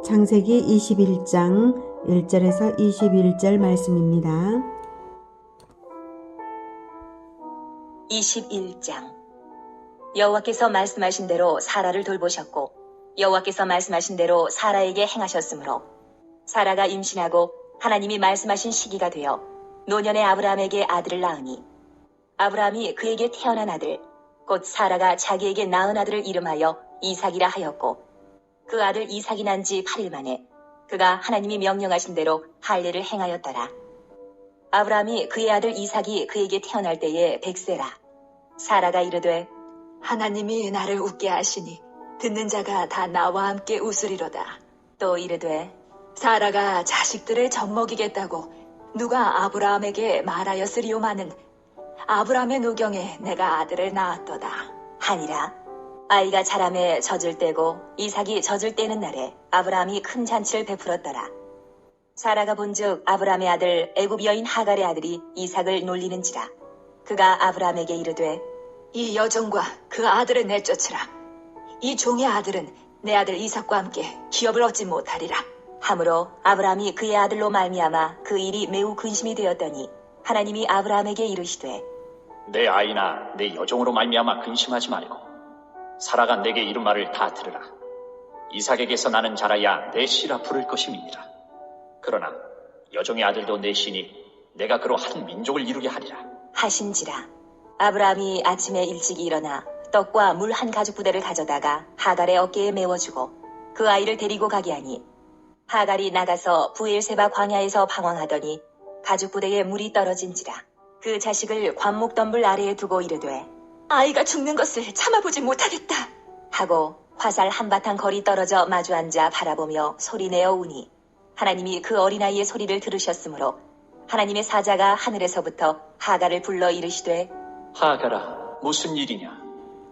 창세기 21장 1절에서 21절 말씀입니다. 21장. 여호와께서 말씀하신 대로 사라를 돌보셨고 여호와께서 말씀하신 대로 사라에게 행하셨으므로 사라가 임신하고 하나님이 말씀하신 시기가 되어 노년의 아브라함에게 아들을 낳으니 아브라함이 그에게 태어난 아들 곧 사라가 자기에게 낳은 아들을 이름하여 이삭이라 하였고 그 아들 이삭이 난 지 8일 만에 그가 하나님이 명령하신 대로 할례를 행하였더라. 아브라함이 그의 아들 이삭이 그에게 태어날 때에 100세라. 사라가 이르되 하나님이 나를 웃게 하시니 듣는 자가 다 나와 함께 웃으리로다. 또 이르되 사라가 자식들을 젖먹이겠다고 누가 아브라함에게 말하였으리오마는 아브라함의 누경에 내가 아들을 낳았도다 하니라. 아이가 자라매 젖을 떼고 이삭이 젖을 떼는 날에 아브라함이 큰 잔치를 베풀었더라. 사라가 본즉 아브라함의 아들 애굽 여인 하갈의 아들이 이삭을 놀리는지라. 그가 아브라함에게 이르되 이 여종과 그 아들을 내쫓으라. 이 종의 아들은 내 아들 이삭과 함께 기업을 얻지 못하리라. 하므로 아브라함이 그의 아들로 말미암아 그 일이 매우 근심이 되었더니 하나님이 아브라함에게 이르시되 내 아이나 내 여종으로 말미암아 근심하지 말고 사라가 내게 이른 말을 다 들으라. 이삭에게서 나는 자라야 내 씨라 부를 것임이니라. 그러나 여종의 아들도 내 씨니 내가 그로 한 민족을 이루게 하리라 하신지라. 아브라함이 아침에 일찍 일어나 떡과 물 한 가죽 부대를 가져다가 하갈의 어깨에 메워주고 그 아이를 데리고 가게 하니 하갈이 나가서 부엘세바 광야에서 방황하더니 가죽 부대에 물이 떨어진지라. 그 자식을 관목덤불 아래에 두고 이르되 아이가 죽는 것을 참아보지 못하겠다 하고 화살 한바탕 거리 떨어져 마주 앉아 바라보며 소리내어 우니 하나님이 그 어린아이의 소리를 들으셨으므로 하나님의 사자가 하늘에서부터 하갈을 불러 이르시되 하갈아, 무슨 일이냐?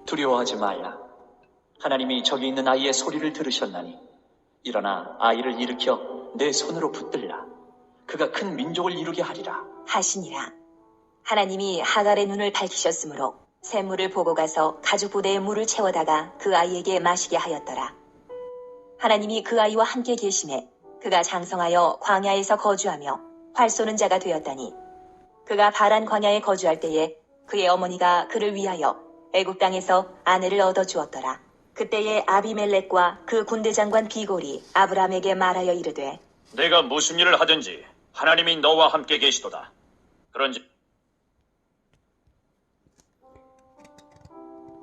두려워하지 말라. 하나님이 저기 있는 아이의 소리를 들으셨나니 일어나 아이를 일으켜 내 손으로 붙들라. 그가 큰 민족을 이루게 하리라 하시니라. 하나님이 하갈의 눈을 밝히셨으므로 샘물을 보고 가서 가죽 부대에 물을 채워다가 그 아이에게 마시게 하였더라. 하나님이 그 아이와 함께 계시매 그가 장성하여 광야에서 거주하며 활 쏘는 자가 되었다니 그가 바란 광야에 거주할 때에 그의 어머니가 그를 위하여 애굽 땅에서 아내를 얻어 주었더라. 그때에 아비멜렉과 그 군대 장관 비골이 아브라함에게 말하여 이르되 내가 무슨 일을 하든지 하나님이 너와 함께 계시도다. 그런지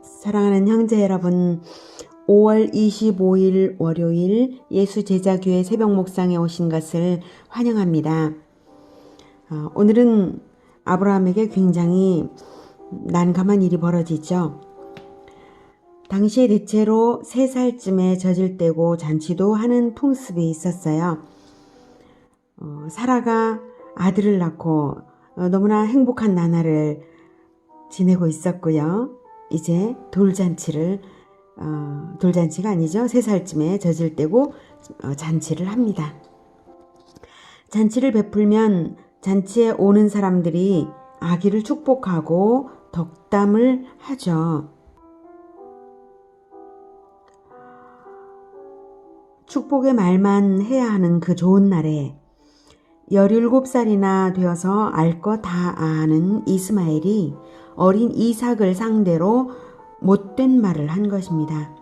사랑하는 형제 여러분, 5월 25일 월요일 예수제자교회 새벽 목상에 오신 것을 환영합니다. 오늘은 아브라함에게 굉장히 난감한 일이 벌어지죠. 당시에 대체로 3살쯤에 젖을 떼고 잔치도 하는 풍습이 있었어요. 사라가 아들을 낳고 너무나 행복한 나날을 지내고 있었고요. 이제 돌잔치가 아니죠. 3살쯤에 젖을 떼고 잔치를 합니다. 잔치를 베풀면 잔치에 오는 사람들이 아기를 축복하고 덕담을 하죠. 축복의 말만 해야 하는 그 좋은 날에 17살이나 되어서 알 거 다 아는 이스마엘이 어린 이삭을 상대로 못된 말을 한 것입니다.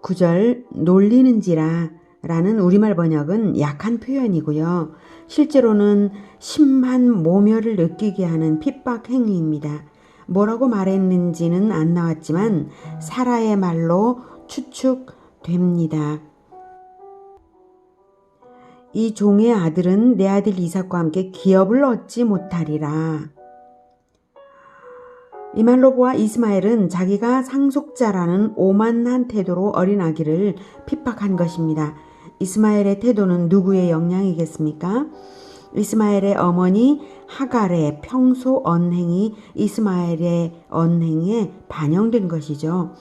9절 놀리는지라 라는 우리말 번역은 약한 표현이고요. 실제로는 심한 모멸을 느끼게 하는 핍박 행위입니다. 뭐라고 말했는지는 안 나왔지만 사라의 말로 추측됩니다. 이 종의 아들은 내 아들 이삭과 함께 기업을 얻지 못하리라. 이 말로 보아 이스마엘은 자기가 상속자라는 오만한 태도로 어린 아기를 핍박한 것입니다. 이스마엘의 태도는 누구의 영향이겠습니까? 이스마엘의 어머니 하갈의 평소 언행이 이스마엘의 언행에 반영된 것이죠.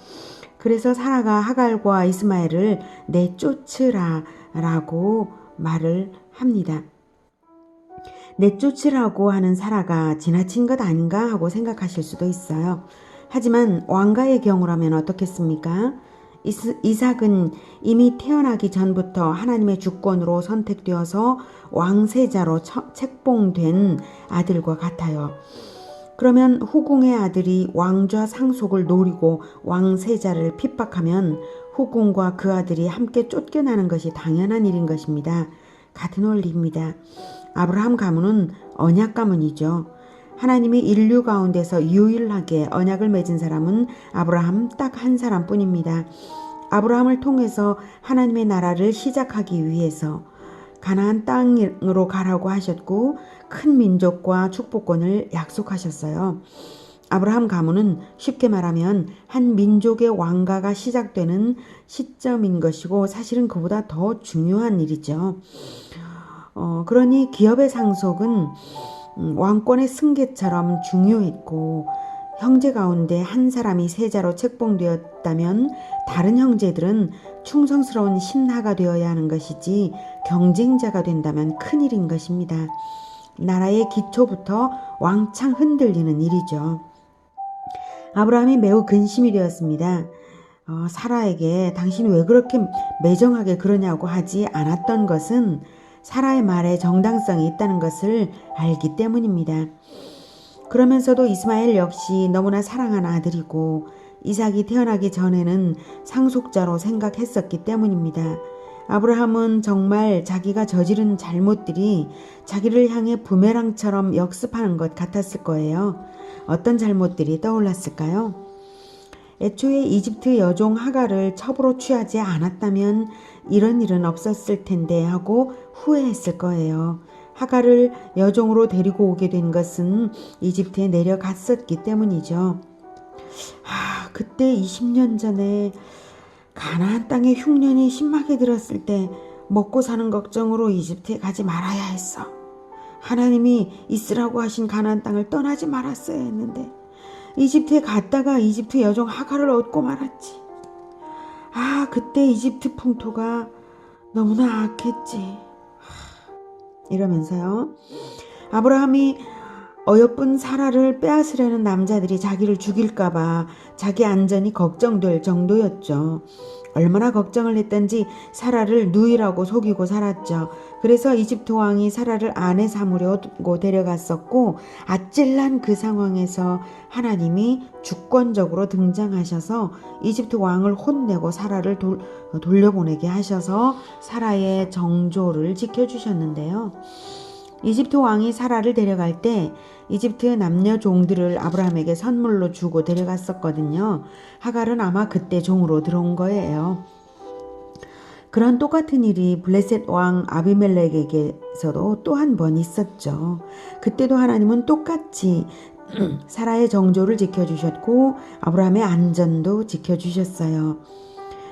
그래서 사라가 하갈과 이스마엘을 내쫓으라 라고 말을 합니다. 내쫓으라고 하는 사라가 지나친 것 아닌가 하고 생각하실 수도 있어요. 하지만 왕가의 경우라면 어떻겠습니까? 이삭은 이미 태어나기 전부터 하나님의 주권으로 선택되어서 왕세자로 책봉된 아들과 같아요. 그러면 후궁의 아들이 왕좌 상속을 노리고 왕세자를 핍박하면 후궁과 그 아들이 함께 쫓겨나는 것이 당연한 일인 것입니다. 같은 원리입니다. 아브라함 가문은 언약 가문이죠. 하나님이 인류 가운데서 유일하게 언약을 맺은 사람은 아브라함 딱 한 사람뿐입니다. 아브라함을 통해서 하나님의 나라를 시작하기 위해서 가나안 땅으로 가라고 하셨고 큰 민족과 축복권을 약속하셨어요. 아브라함 가문은 쉽게 말하면 한 민족의 왕가가 시작되는 시점인 것이고 사실은 그보다 더 중요한 일이죠. 그러니 기업의 상속은 왕권의 승계처럼 중요했고 형제 가운데 한 사람이 세자로 책봉되었다면 다른 형제들은 충성스러운 신하가 되어야 하는 것이지 경쟁자가 된다면 큰일인 것입니다. 나라의 기초부터 왕창 흔들리는 일이죠. 아브라함이 매우 근심이 되었습니다. 사라에게 당신이 왜 그렇게 매정하게 그러냐고 하지 않았던 것은 사라의 말에 정당성이 있다는 것을 알기 때문입니다. 그러면서도 이스마엘 역시 너무나 사랑하는 아들이고 이삭이 태어나기 전에는 상속자로 생각했었기 때문입니다. 아브라함은 정말 자기가 저지른 잘못들이 자기를 향해 부메랑처럼 역습하는 것 같았을 거예요. 어떤 잘못들이 떠올랐을까요? 애초에 이집트 여종 하갈을 첩으로 취하지 않았다면 이런 일은 없었을 텐데 하고 후회했을 거예요. 하갈을 여종으로 데리고 오게 된 것은 이집트에 내려갔었기 때문이죠. 그때 20년 전에 가나안 땅에 흉년이 심하게 들었을 때 먹고 사는 걱정으로 이집트에 가지 말아야 했어. 하나님이 있으라고 하신 가나안 땅을 떠나지 말았어야 했는데 이집트에 갔다가 이집트 여종 하갈을 얻고 말았지. 그때 이집트 풍토가 너무나 악했지. 이러면서요. 아브라함이 어여쁜 사라를 빼앗으려는 남자들이 자기를 죽일까봐 자기 안전이 걱정될 정도였죠. 얼마나 걱정을 했던지 사라를 누이라고 속이고 살았죠. 그래서 이집트 왕이 사라를 아내 삼으려고 데려갔었고 아찔한 그 상황에서 하나님이 주권적으로 등장하셔서 이집트 왕을 혼내고 사라를 돌려보내게 하셔서 사라의 정조를 지켜주셨는데요. 이집트 왕이 사라를 데려갈 때 이집트 남녀 종들을 아브라함에게 선물로 주고 데려갔었거든요. 하갈은 아마 그때 종으로 들어온 거예요. 그런 똑같은 일이 블레셋 왕 아비멜렉에게서도 또 한 번 있었죠. 그때도 하나님은 똑같이 사라의 정조를 지켜주셨고 아브라함의 안전도 지켜주셨어요.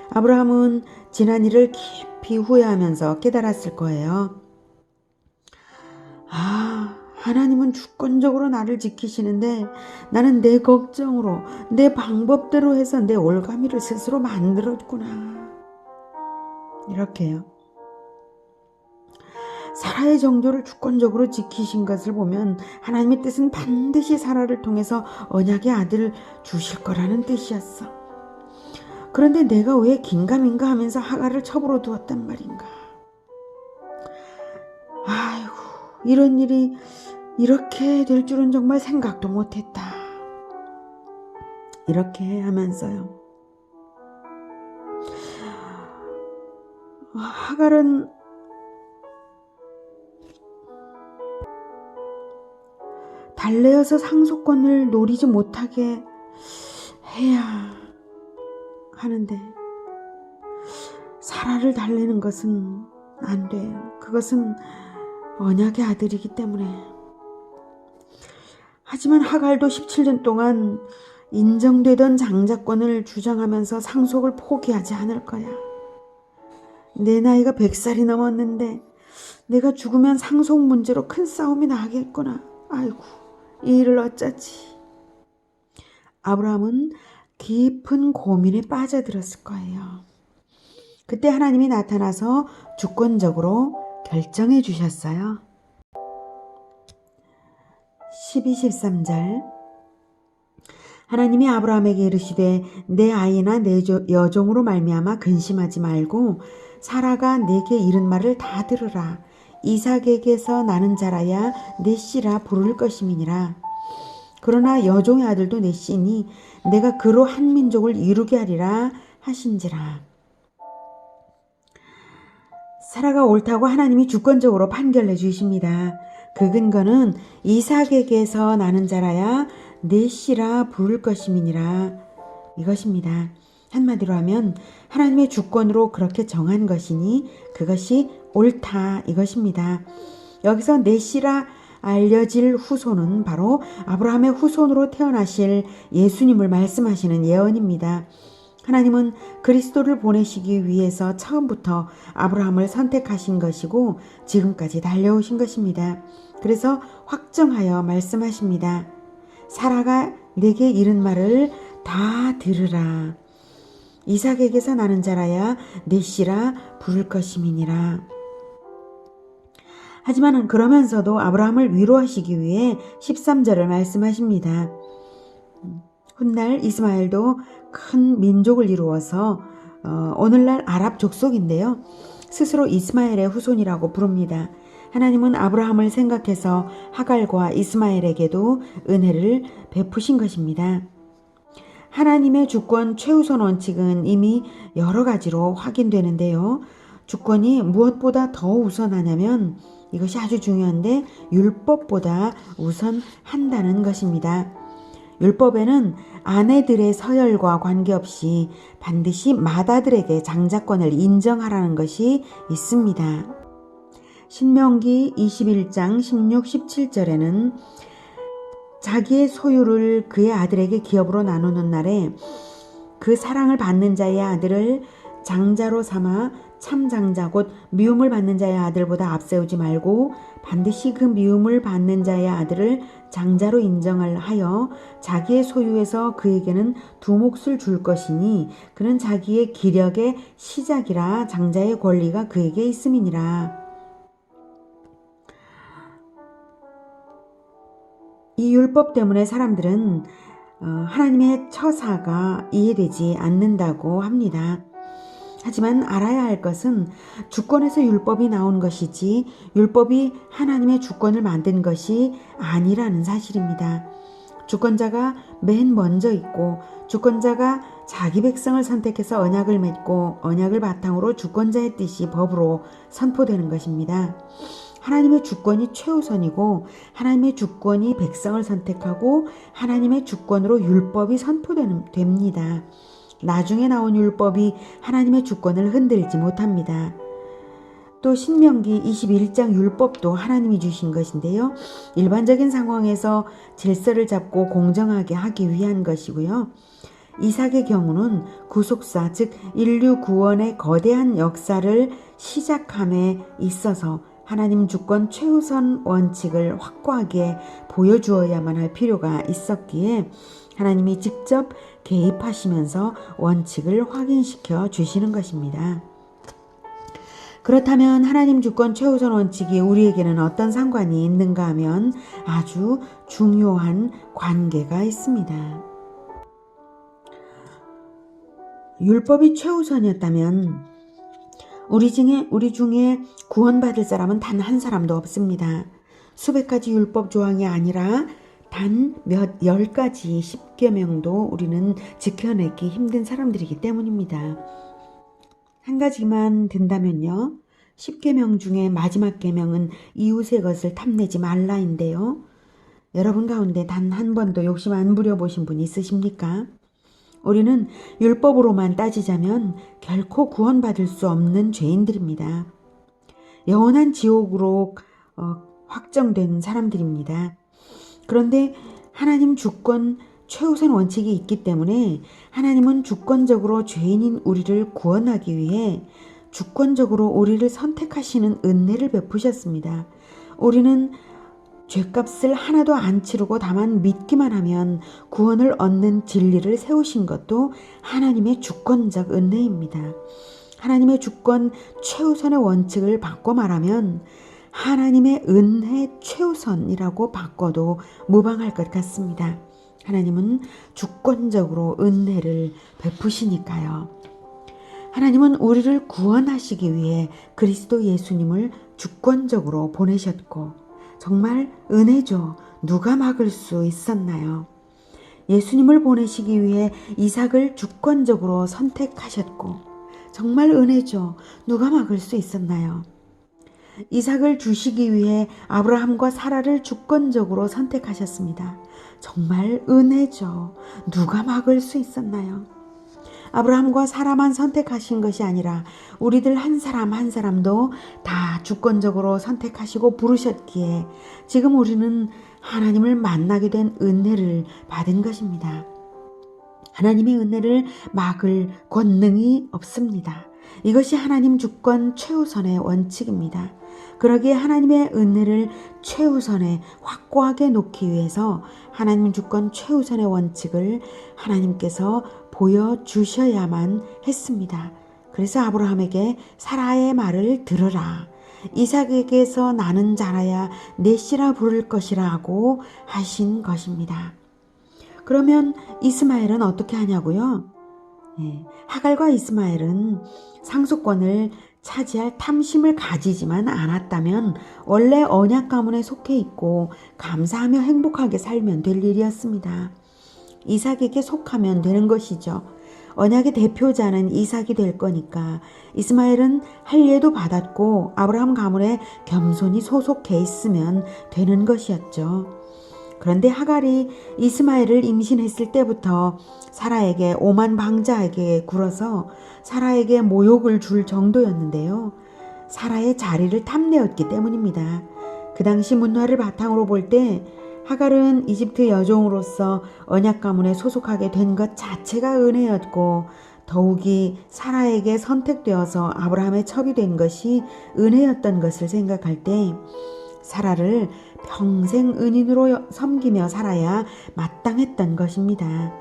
아브라함은 지난 일을 깊이 후회하면서 깨달았을 거예요. 하나님은 주권적으로 나를 지키시는데 나는 내 걱정으로 내 방법대로 해서 내 올가미를 스스로 만들었구나. 이렇게요. 사라의 정조를 주권적으로 지키신 것을 보면 하나님의 뜻은 반드시 사라를 통해서 언약의 아들을 주실 거라는 뜻이었어. 그런데 내가 왜 긴가민가 하면서 하갈을 첩으로 두었단 말인가. 이런 일이 이렇게 될 줄은 정말 생각도 못했다. 이렇게 하면서요. 하갈은 달래어서 상속권을 노리지 못하게 해야 하는데 사라를 달래는 것은 안 돼. 그것은 언약의 아들이기 때문에. 하지만 하갈도 17년 동안 인정되던 장자권을 주장하면서 상속을 포기하지 않을 거야. 내 나이가 100살이 넘었는데 내가 죽으면 상속 문제로 큰 싸움이 나겠구나. 이 일을 어쩌지. 아브라함은 깊은 고민에 빠져들었을 거예요. 그때 하나님이 나타나서 주권적으로 결정해 주셨어요. 12, 13절 하나님이 아브라함에게 이르시되 내 아이나 내 여종으로 말미암아 근심하지 말고 사라가 내게 이른 말을 다 들으라. 이삭에게서 나는 자라야 내 씨라 부를 것임이니라. 그러나 여종의 아들도 내 씨니 내가 그로 한 민족을 이루게 하리라 하신지라. 사라가 옳다고 하나님이 주권적으로 판결해 주십니다. 그 근거는 이삭에게서 나는 자라야 내 씨라 부를 것임이니라 이것입니다. 한마디로 하면 하나님의 주권으로 그렇게 정한 것이니 그것이 옳다 이것입니다. 여기서 내 씨라 알려질 후손은 바로 아브라함의 후손으로 태어나실 예수님을 말씀하시는 예언입니다. 하나님은 그리스도를 보내시기 위해서 처음부터 아브라함을 선택하신 것이고 지금까지 달려오신 것입니다. 그래서 확정하여 말씀하십니다. 사라가 내게 이른 말을 다 들으라. 이삭에게서 나는 자라야 내 씨라 부를 것임이니라. 하지만 그러면서도 아브라함을 위로하시기 위해 13절을 말씀하십니다. 훗날 이스마엘도 큰 민족을 이루어서 오늘날 아랍 족속인데요. 스스로 이스마엘의 후손이라고 부릅니다. 하나님은 아브라함을 생각해서 하갈과 이스마엘에게도 은혜를 베푸신 것입니다. 하나님의 주권 최우선 원칙은 이미 여러 가지로 확인되는데요. 주권이 무엇보다 더 우선하냐면 이것이 아주 중요한데 율법보다 우선한다는 것입니다. 율법에는 아내들의 서열과 관계없이 반드시 맏아들에게 장자권을 인정하라는 것이 있습니다. 신명기 21장 16, 17절에는 자기의 소유를 그의 아들에게 기업으로 나누는 날에 그 사랑을 받는 자의 아들을 장자로 삼아 참장자 곧 미움을 받는 자의 아들보다 앞세우지 말고 반드시 그 미움을 받는 자의 아들을 장자로 인정을 하여 자기의 소유에서 그에게는 두 몫을 줄 것이니 그는 자기의 기력의 시작이라 장자의 권리가 그에게 있음이니라. 이 율법 때문에 사람들은 하나님의 처사가 이해되지 않는다고 합니다. 하지만 알아야 할 것은 주권에서 율법이 나온 것이지 율법이 하나님의 주권을 만든 것이 아니라는 사실입니다. 주권자가 맨 먼저 있고 주권자가 자기 백성을 선택해서 언약을 맺고 언약을 바탕으로 주권자의 뜻이 법으로 선포되는 것입니다. 하나님의 주권이 최우선이고 하나님의 주권이 백성을 선택하고 하나님의 주권으로 율법이 선포됩니다. 나중에 나온 율법이 하나님의 주권을 흔들지 못합니다. 또 신명기 21장 율법도 하나님이 주신 것인데요. 일반적인 상황에서 질서를 잡고 공정하게 하기 위한 것이고요. 이삭의 경우는 구속사 즉 인류 구원의 거대한 역사를 시작함에 있어서 하나님 주권 최우선 원칙을 확고하게 보여주어야만 할 필요가 있었기에 하나님이 직접 개입하시면서 원칙을 확인시켜 주시는 것입니다. 그렇다면 하나님 주권 최우선 원칙이 우리에게는 어떤 상관이 있는가 하면 아주 중요한 관계가 있습니다. 율법이 최우선이었다면 우리 중에 구원받을 사람은 단 한 사람도 없습니다. 수백 가지 율법 조항이 아니라 단 열 가지 10계명도 우리는 지켜내기 힘든 사람들이기 때문입니다. 한 가지만 든다면요. 10계명 중에 마지막 계명은 이웃의 것을 탐내지 말라인데요. 여러분 가운데 단 한 번도 욕심 안 부려보신 분 있으십니까? 우리는 율법으로만 따지자면 결코 구원받을 수 없는 죄인들입니다. 영원한 지옥으로 확정된 사람들입니다. 그런데 하나님 주권 최우선 원칙이 있기 때문에 하나님은 주권적으로 죄인인 우리를 구원하기 위해 주권적으로 우리를 선택하시는 은혜를 베푸셨습니다. 우리는 죄값을 하나도 안 치르고 다만 믿기만 하면 구원을 얻는 진리를 세우신 것도 하나님의 주권적 은혜입니다. 하나님의 주권 최우선의 원칙을 바꿔 말하면 하나님의 은혜 최우선이라고 바꿔도 무방할 것 같습니다. 하나님은 주권적으로 은혜를 베푸시니까요. 하나님은 우리를 구원하시기 위해 그리스도 예수님을 주권적으로 보내셨고, 정말 은혜죠. 누가 막을 수 있었나요? 예수님을 보내시기 위해 이삭을 주권적으로 선택하셨고, 정말 은혜죠. 누가 막을 수 있었나요? 이삭을 주시기 위해 아브라함과 사라를 주권적으로 선택하셨습니다. 정말 은혜죠. 누가 막을 수 있었나요? 아브라함과 사라만 선택하신 것이 아니라 우리들 한 사람 한 사람도 다 주권적으로 선택하시고 부르셨기에 지금 우리는 하나님을 만나게 된 은혜를 받은 것입니다. 하나님의 은혜를 막을 권능이 없습니다. 이것이 하나님 주권 최우선의 원칙입니다. 그러기에 하나님의 은혜를 최우선에 확고하게 놓기 위해서 하나님 주권 최우선의 원칙을 하나님께서 보여주셔야만 했습니다. 그래서 아브라함에게 사라의 말을 들으라. 이삭에게서 나는 자라야 내 씨라 부를 것이라 하고 하신 것입니다. 그러면 이스마엘은 어떻게 하냐고요? 하갈과 이스마엘은 상속권을 차지할 탐심을 가지지만 않았다면 원래 언약 가문에 속해 있고 감사하며 행복하게 살면 될 일이었습니다. 이삭에게 속하면 되는 것이죠. 언약의 대표자는 이삭이 될 거니까 이스마엘은 할례도 받았고 아브라함 가문에 겸손히 소속해 있으면 되는 것이었죠. 그런데 하갈이 이스마엘을 임신했을 때부터 사라에게 오만 방자에게 굴어서 사라에게 모욕을 줄 정도였는데요. 사라의 자리를 탐내었기 때문입니다. 그 당시 문화를 바탕으로 볼 때 하갈은 이집트 여종으로서 언약 가문에 소속하게 된 것 자체가 은혜였고 더욱이 사라에게 선택되어서 아브라함의 첩이 된 것이 은혜였던 것을 생각할 때 사라를 평생 은인으로 섬기며 살아야 마땅했던 것입니다.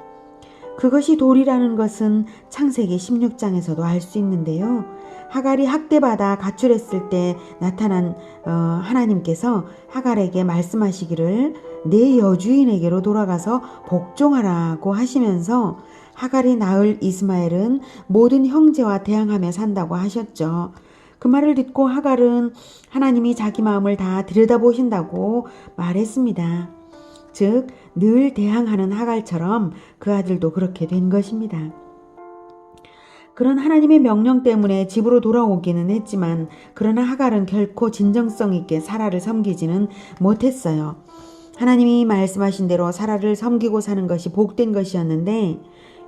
그것이 도리라는 것은 창세기 16장에서도 알 수 있는데요. 하갈이 학대받아 가출했을 때 나타난 하나님께서 하갈에게 말씀하시기를 내 여주인에게로 돌아가서 복종하라고 하시면서 하갈이 낳을 이스마엘은 모든 형제와 대항하며 산다고 하셨죠. 그 말을 듣고 하갈은 하나님이 자기 마음을 다 들여다보신다고 말했습니다. 즉, 늘 대항하는 하갈처럼 그 아들도 그렇게 된 것입니다. 그런 하나님의 명령 때문에 집으로 돌아오기는 했지만 그러나 하갈은 결코 진정성 있게 사라를 섬기지는 못했어요. 하나님이 말씀하신 대로 사라를 섬기고 사는 것이 복된 것이었는데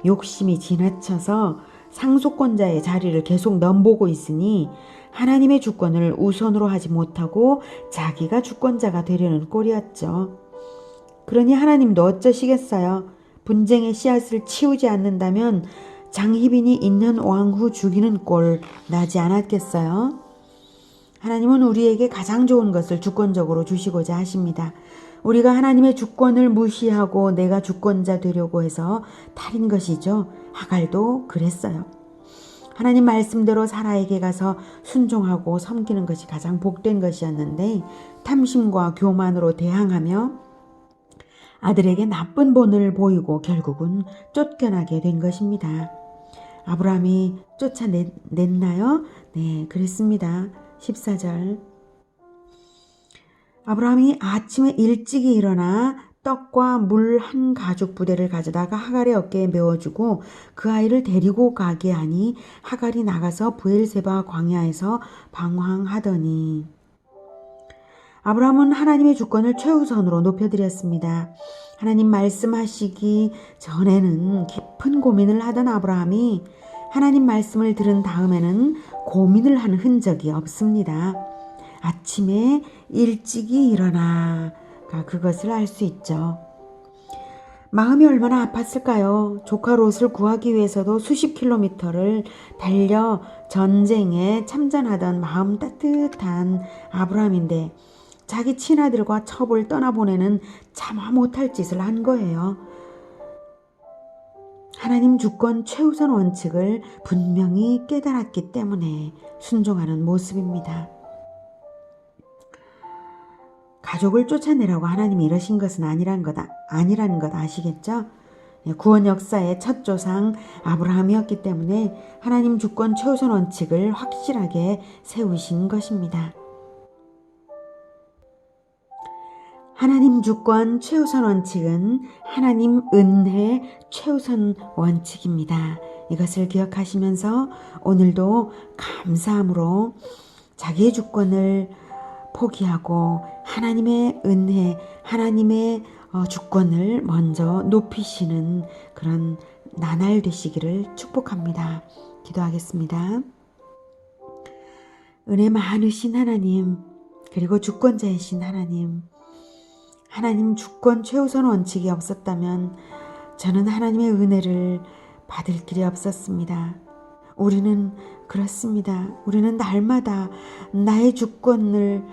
욕심이 지나쳐서 상속권자의 자리를 계속 넘보고 있으니 하나님의 주권을 우선으로 하지 못하고 자기가 주권자가 되려는 꼴이었죠. 그러니 하나님도 어쩌시겠어요? 분쟁의 씨앗을 치우지 않는다면 장희빈이 있는 왕후 죽이는 꼴 나지 않았겠어요? 하나님은 우리에게 가장 좋은 것을 주권적으로 주시고자 하십니다. 우리가 하나님의 주권을 무시하고 내가 주권자 되려고 해서 탈인 것이죠. 하갈도 그랬어요. 하나님 말씀대로 사라에게 가서 순종하고 섬기는 것이 가장 복된 것이었는데 탐심과 교만으로 대항하며 아들에게 나쁜 본을 보이고 결국은 쫓겨나게 된 것입니다. 아브라함이 쫓아냈나요? 네, 그랬습니다. 14절. 아브라함이 아침에 일찍이 일어나 떡과 물 한 가죽 부대를 가져다가 하갈의 어깨에 메워주고 그 아이를 데리고 가게 하니 하갈이 나가서 브엘세바 광야에서 방황하더니 아브라함은 하나님의 주권을 최우선으로 높여드렸습니다. 하나님 말씀하시기 전에는 깊은 고민을 하던 아브라함이 하나님 말씀을 들은 다음에는 고민을 한 흔적이 없습니다. 아침에 일찍이 일어나가 그것을 알 수 있죠. 마음이 얼마나 아팠을까요? 조카 롯을 구하기 위해서도 수십 킬로미터를 달려 전쟁에 참전하던 마음 따뜻한 아브라함인데 자기 친아들과 첩을 떠나보내는 차마 못할 짓을 한 거예요. 하나님 주권 최우선 원칙을 분명히 깨달았기 때문에 순종하는 모습입니다. 가족을 쫓아내라고 하나님이 이러신 것은 아니라는 것 아시겠죠? 구원 역사의 첫 조상 아브라함이었기 때문에 하나님 주권 최우선 원칙을 확실하게 세우신 것입니다. 하나님 주권 최우선 원칙은 하나님 은혜 최우선 원칙입니다. 이것을 기억하시면서 오늘도 감사함으로 자기의 주권을 포기하고 하나님의 은혜, 하나님의 주권을 먼저 높이시는 그런 나날 되시기를 축복합니다. 기도하겠습니다. 은혜 많으신 하나님, 그리고 주권자이신 하나님, 하나님 주권 최우선 원칙이 없었다면 저는 하나님의 은혜를 받을 길이 없었습니다. 우리는 그렇습니다. 우리는 날마다 나의 주권을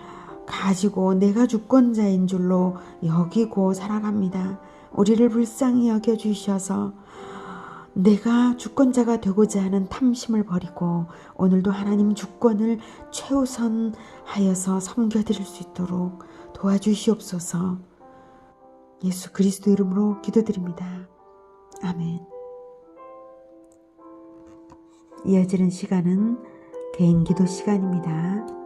가지고 내가 주권자인 줄로 여기고 살아갑니다. 우리를 불쌍히 여겨주셔서 내가 주권자가 되고자 하는 탐심을 버리고 오늘도 하나님 주권을 최우선하여서 섬겨드릴 수 있도록 도와주시옵소서. 예수 그리스도 이름으로 기도드립니다. 아멘. 이어지는 시간은 개인 기도 시간입니다.